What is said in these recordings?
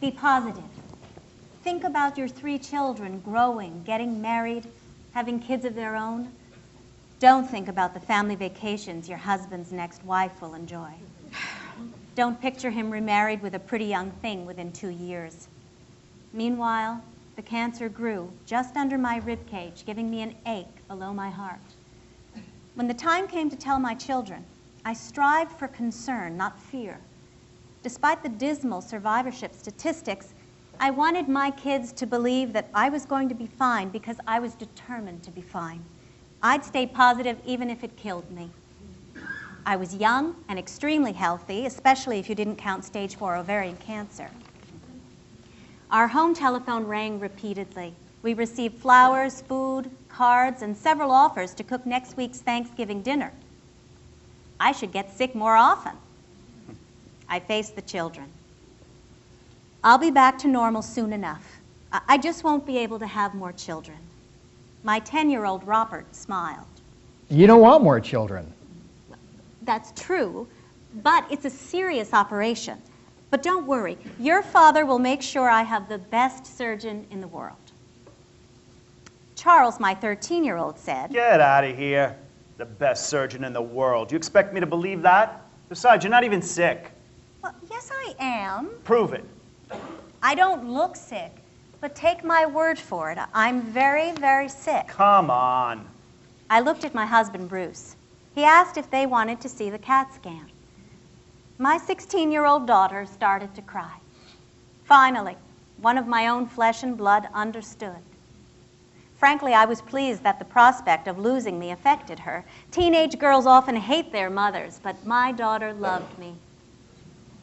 Be positive. Think about your 3 children growing, getting married, having kids of their own. Don't think about the family vacations your husband's next wife will enjoy. Don't picture him remarried with a pretty young thing within 2 years. Meanwhile, the cancer grew just under my ribcage, giving me an ache below my heart. When the time came to tell my children, I strived for concern, not fear. Despite the dismal survivorship statistics, I wanted my kids to believe that I was going to be fine because I was determined to be fine. I'd stay positive even if it killed me. I was young and extremely healthy, especially if you didn't count stage 4 ovarian cancer. Our home telephone rang repeatedly. We received flowers, food, cards, and several offers to cook next week's Thanksgiving dinner. I should get sick more often. I faced the children. I'll be back to normal soon enough. I just won't be able to have more children. My 10-year-old Robert smiled. You don't want more children. That's true, but it's a serious operation. But don't worry, your father will make sure I have the best surgeon in the world. Charles, my 13-year-old, said, "Get out of here. The best surgeon in the world. You expect me to believe that? Besides, you're not even sick." Well, yes, I am. Prove it. I don't look sick, but take my word for it. I'm very, very sick. Come on. I looked at my husband, Bruce. He asked if they wanted to see the CAT scan. My 16-year-old daughter started to cry. Finally, one of my own flesh and blood understood. Frankly, I was pleased that the prospect of losing me affected her. Teenage girls often hate their mothers, but my daughter loved me.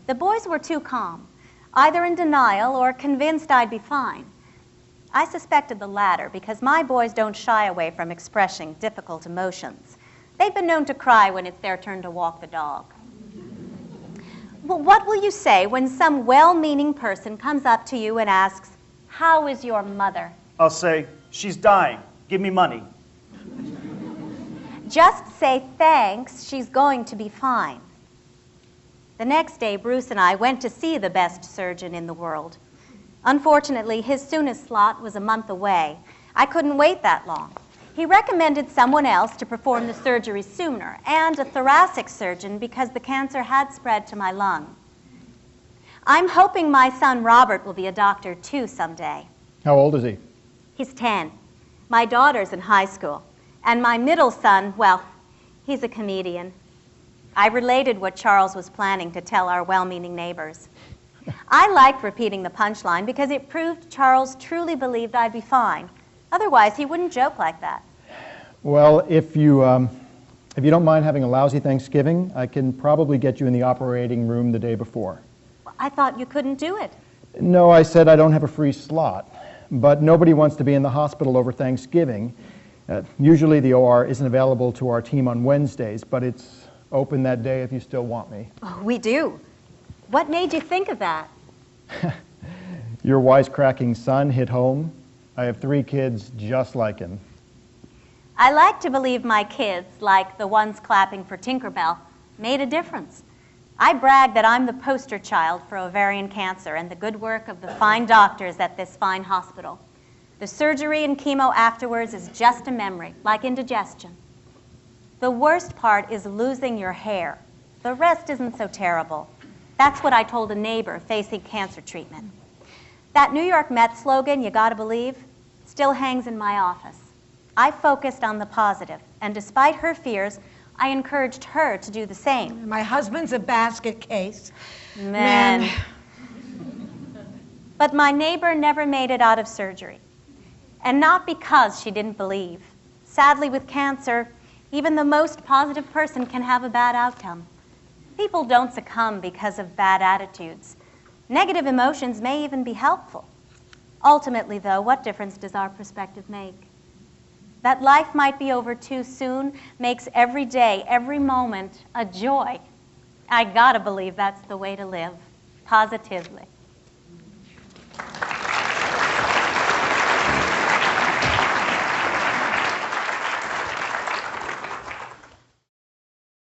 The boys were too calm, either in denial or convinced I'd be fine. I suspected the latter because my boys don't shy away from expressing difficult emotions. They've been known to cry when it's their turn to walk the dog. Well, what will you say when some well-meaning person comes up to you and asks, "How is your mother?" I'll say, "She's dying. Give me money." Just say thanks, she's going to be fine. The next day, Bruce and I went to see the best surgeon in the world. Unfortunately, his soonest slot was a month away. I couldn't wait that long. He recommended someone else to perform the surgery sooner, and a thoracic surgeon because the cancer had spread to my lung. I'm hoping my son Robert will be a doctor too someday. How old is he? He's 10. My daughter's in high school. And my middle son, well, he's a comedian. I related what Charles was planning to tell our well-meaning neighbors. I liked repeating the punchline because it proved Charles truly believed I'd be fine. Otherwise, he wouldn't joke like that. Well, if you don't mind having a lousy Thanksgiving, I can probably get you in the operating room the day before. I thought you couldn't do it. No, I said I don't have a free slot. But nobody wants to be in the hospital over Thanksgiving. Usually the OR isn't available to our team on Wednesdays, but it's open that day if you still want me. Oh, we do. What made you think of that? Your wisecracking son hit home. I have 3 kids just like him. I like to believe my kids, like the ones clapping for Tinkerbell, made a difference. I brag that I'm the poster child for ovarian cancer and the good work of the fine doctors at this fine hospital. The surgery and chemo afterwards is just a memory, like indigestion. The worst part is losing your hair. The rest isn't so terrible. That's what I told a neighbor facing cancer treatment. That New York Met slogan, "You gotta believe," still hangs in my office. I focused on the positive, and despite her fears, I encouraged her to do the same. My husband's a basket case. Man. But my neighbor never made it out of surgery. And not because she didn't believe. Sadly, with cancer, even the most positive person can have a bad outcome. People don't succumb because of bad attitudes. Negative emotions may even be helpful. Ultimately, though, what difference does our perspective make? That life might be over too soon makes every day, every moment, a joy. I gotta believe that's the way to live, positively.